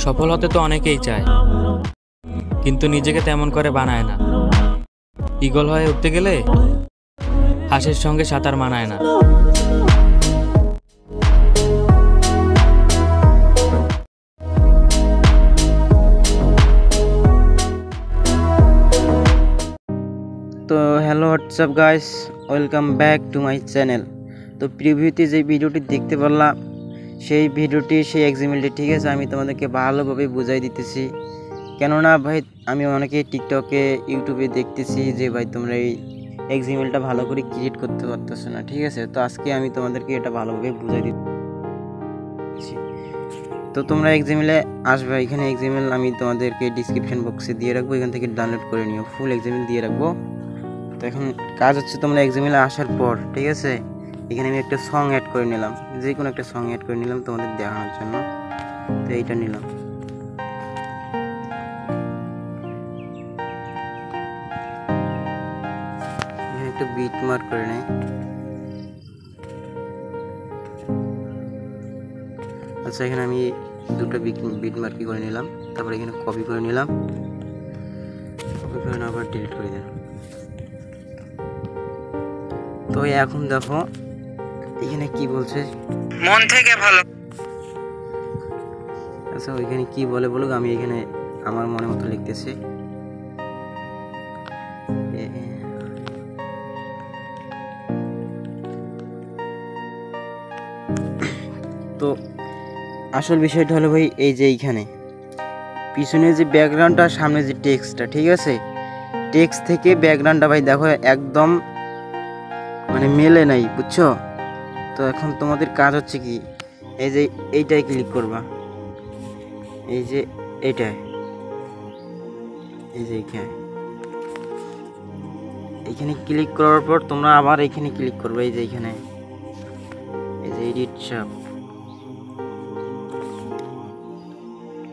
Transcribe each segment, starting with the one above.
সফল হতে তো অনেকেই চায়, কিন্তু নিজেকে তেমন করে বানায় না। ঈগল হয়ে উঠতে গেলে হাঁসের সঙ্গে সাঁতার মানায় না। তো hello WhatsApp guys, welcome back to my channel. তো প্রিভিউতে যে ভিডিওটি দেখতে পারলাম সেই ভিডিওটি সেই এক্সাম্পলটি, ঠিক আছে, আমি তোমাদেরকে ভালোভাবে বুঝাই দিতেছি। কেননা ভাই আমি অনেকে টিকটকে ইউটিউবে দেখতেছি যে ভাই তোমরা এই এক্সাম্পলটা ভালো করে ক্রিয়েট করতে পারতেছো না, ঠিক আছে। তো আজকে আমি তোমাদেরকে এটা ভালোভাবে বুঝাই দিচ্ছি। তো তোমরা এক্সাম্পলে আসবে, এখানে এক্সাম্পল আমি তোমাদেরকে ডিসক্রিপশন বক্সে দিয়ে রাখবো, এখান থেকে ডাউনলোড করে নিও, ফুল এক্সাম্পল দিয়ে রাখবো। তো এখন কাজ হচ্ছে তোমরা এক্সাম্পলে আসার পর, ঠিক আছে, এখানে আমি একটা সং অ্যাড করে নিলাম, যে কোনো একটা সং অ্যাড করে নিলাম তোমাদের দেখানোর জন্য। তো এইটা নিলাম, এখানে একটা বিট মার্ক করে নেই। আচ্ছা, এখানে আমি দুটো বিট মার্কই করে নিলাম, তারপর এখানে কপি করে নিলাম, কপি করে আবার ডিলিট করে দিলাম। তো এখন দেখো এখানে কি বলছে, মন থেকে ভালো। আচ্ছা ওইখানে কি বলে বলুক, আমি এখানে আমার মনে মতো লিখতেছি। তো আসল বিষয়টা হলো ভাই এই যে এইখানে পিছনে যে ব্যাকগ্রাউন্ডটা, সামনে যে টেক্সটটা, ঠিক আছে, টেক্সট থেকে ব্যাকগ্রাউন্ডটা ভাই দেখো একদম মানে মেলে নাই, বুঝছো। তো এখন তোমাদের কাজ হচ্ছে কি, এই যে এইটাই ক্লিক করবা, এই যে এইটাই, এই যে এইখানে ক্লিক করার পর তোমরা আবার এইখানে ক্লিক করবে, এই যে এইখানে, এই যে এডিট শপ।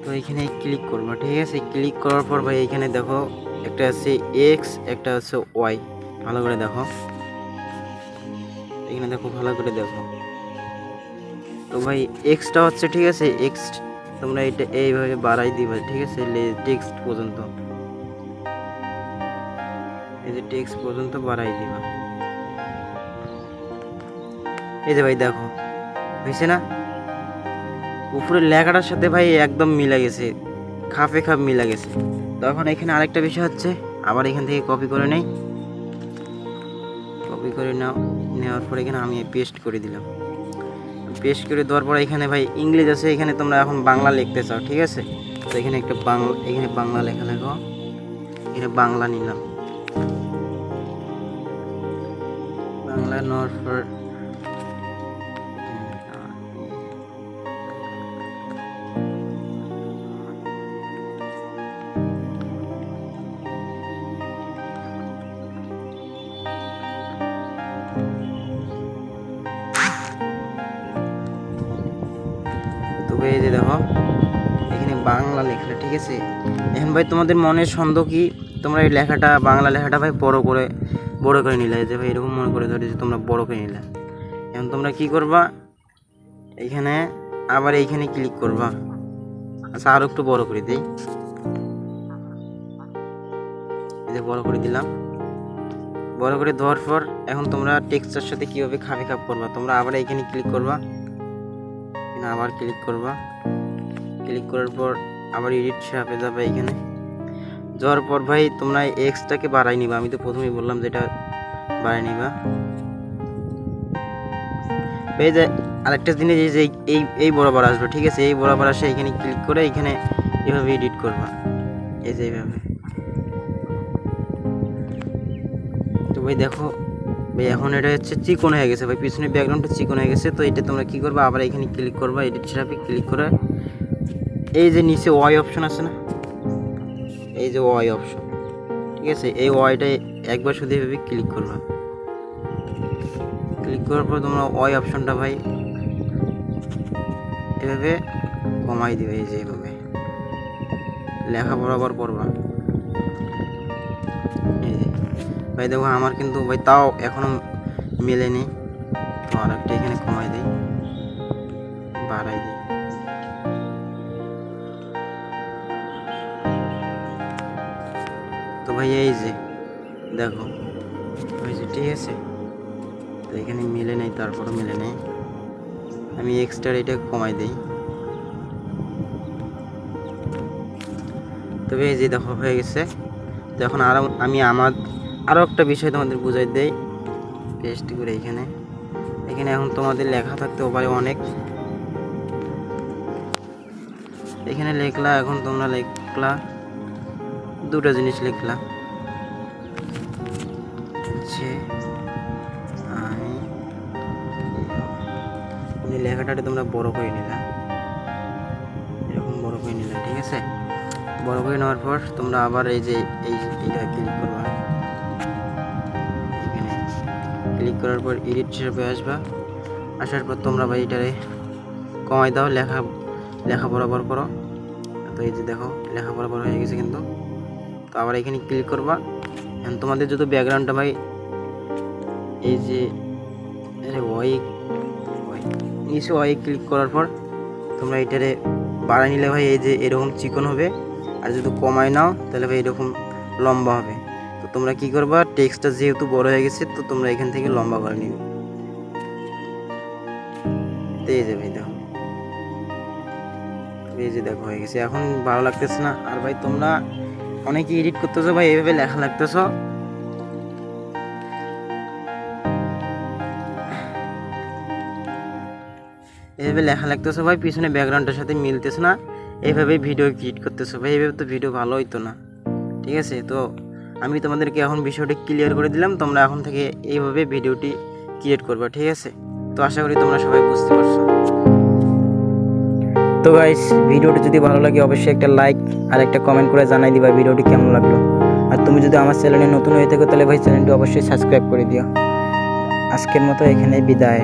তো এইখানে ক্লিক করবা, ঠিক আছে। ক্লিক করার পর ভাই এইখানে দেখো একটা আছে এক্স, একটা আছে ওয়াই, ভালো করে দেখো, এখানে দেখো, ভালো করে দেখো। তো ভাই এক্সটা হচ্ছে, ঠিক আছে, এক্স তোমরা এটা এইভাবে বাড়াই দিবা, ঠিক আছে, টেক্সট পর্যন্ত, এই যে টেক্সট পর্যন্ত বাড়াই দিবা। এই যে ভাই দেখো হয়েছে না, উপরের লেখাটার সাথে ভাই একদম মিলে গেছে, খাপে খাপ মিলে গেছে। তখন এখানে আরেকটা বিষয় হচ্ছে, আবার এখান থেকে কপি করে নেই, কপি করে নেওয়ার পর এখানে আমি পেস্ট করে দিলাম। পেস্ট করে দেওয়ার পর এখানে ভাই ইংলিশ আছে, এখানে তোমরা এখন বাংলা লিখতে চাও, ঠিক আছে। তো এখানে একটা বাংলা, এখানে বাংলা লেখা লেখো, এখানে বাংলা নিলাম, বাংলা নেওয়ার পর এই যে দেখো এখানে বাংলা লেখা, ঠিক আছে। এখন ভাই তোমাদের মনের সন্দেহ কি, তোমরা এই লেখাটা, বাংলা লেখাটা ভাই বড় করে নিলে, যে ভাই এরকম মনে করে ধরে যে তোমরা বড় করে নিলে। এখন তোমরা কি করবা, এখানে আবার এইখানে ক্লিক করবা। আচ্ছা আরো একটু বড় করে দিই, এই যে বড় করে দিলাম। বড় করে দেওয়ার পর এখন তোমরা টেক্সটের সাথে কিভাবে খাপে খাপ করবা, তোমরা আবার এইখানে ক্লিক করবা, আবার ক্লিক করবা, ক্লিক করার পর আবার এডিট শপে যাবে, এখানে যাওয়ার পর ভাই তোমরা এক্সটাকে বাড়াই নিবা, আমি তো প্রথমেই বললাম যেটা বাড়াই নিবা। এই যে আরেকটা জিনিস, এই যে এই বরাবর আসবে, ঠিক আছে, এই বরাবর আসে এখানে ক্লিক করে এখানে এভাবে এডিট করবা, এই যে এইভাবে। তো ভাই দেখো ভাই এখন এটা হচ্ছে চিকন হয়ে গেছে ভাই, পিছনে ব্যাকগ্রাউন্ডটা চিকন হয়ে গেছে। তো এটা তোমরা কি করবা, আবার এখানে ক্লিক করবা, এডিট শপে ক্লিক করে এই যে নিচে ওয়াই অপশন আছে না, এই যে ওয়াই অপশন, ঠিক আছে, এই ওয়াইটা একবার শুধু এভাবে ক্লিক করবা। ক্লিক করার পর তোমরা ওয়াই অপশনটা ভাই এভাবে কমাই দিবে, এই যে এইভাবে লেখা বরাবর করবা, ভাই দেখো আমার কিন্তু ভাই তাও এখনো মেলেনি। তো আর একটা এখানে কমাই দিই, বাড়াই দিই। তো ভাই এই যে দেখো হয়েছে, ঠিক আছে। তো এখানে মিলে নেই, তারপরও মিলে নেই। আমি এক্সট্রা এটা কমাই দিই। তবে এই যে দেখো হয়ে গেছে। তো এখন আমি আরও একটা বিষয় তোমাদের বুঝাই দেই পেস্ট করে। এখানে এখন তোমাদের লেখা থাকতেও পারে অনেক। এখানে লিখলা, এখন তোমরা লিখলা দুটো জিনিস লিখলা যে আমি লেখাটাকে তোমরা বড় করে নিলা, এরকম বড় করে নিলা, ঠিক আছে। বড় করে নেওয়ার পর তোমরা আবার এই যে এইটা ক্লিক করবা। এখানে ক্লিক করার পর এডিট হিসেবে আসবা। আসার পর তোমরা ভাই এটারে কমাই দাও, লেখা বরাবর করো। তো এই যে দেখো লেখা বরাবর হয়ে গেছে কিন্তু। তো আবার এখানে ক্লিক করবা। এখন তোমাদের যদি ব্যাকগ্রাউন্ডটা ভাই এই যে নিচে ওয়াই ক্লিক করার পর তোমরা এটারে বাড়াই নিলে ভাই এই যে এরকম চিকন হবে। আর যদি কমাই নাও তাহলে ভাই এরকম লম্বা হবে। তো তোমরা কি করবা, টেক্সটটা যেহেতু বড় হয়ে গেছে তো তোমরা এখান থেকে লম্বা করে নিবে। এই যে ভাই দেখো, এই যে দেখো হয়ে গেছে। এখন ভালো লাগতেছে না। আর ভাই তোমরা অনেকে এডিট করতেছো ভাই এইভাবে লেখা লাগতেছো। এইভাবে লেখা লাগতেছে ভাই, পিছনে ব্যাকগ্রাউন্ডের সাথে মিলতেছে না। এইভাবে ভিডিও ক্রিয়েট করতেছো ভাই, এইভাবে তো ভিডিও ভালো হইতো না, ঠিক আছে। তো আমি তোমাদেরকে এখন বিষয়টি ক্লিয়ার করে দিলাম। তোমরা এখন থেকে এইভাবে ভিডিওটি ক্রিয়েট করবা, ঠিক আছে। তো আশা করি তোমরা সবাই বুঝতে পারছো। তো গাইস ভিডিওটি যদি ভালো লাগে অবশ্যই একটা লাইক আর একটা কমেন্ট করে জানাই দিবা ভিডিওটি কেমন লাগলো। আর তুমি যদি আমার চ্যানেলে নতুন হয়ে থাকো তাহলে ভাই চ্যানেলটি অবশ্যই সাবস্ক্রাইব করে দিও। আজকের মতো এখানেই বিদায়।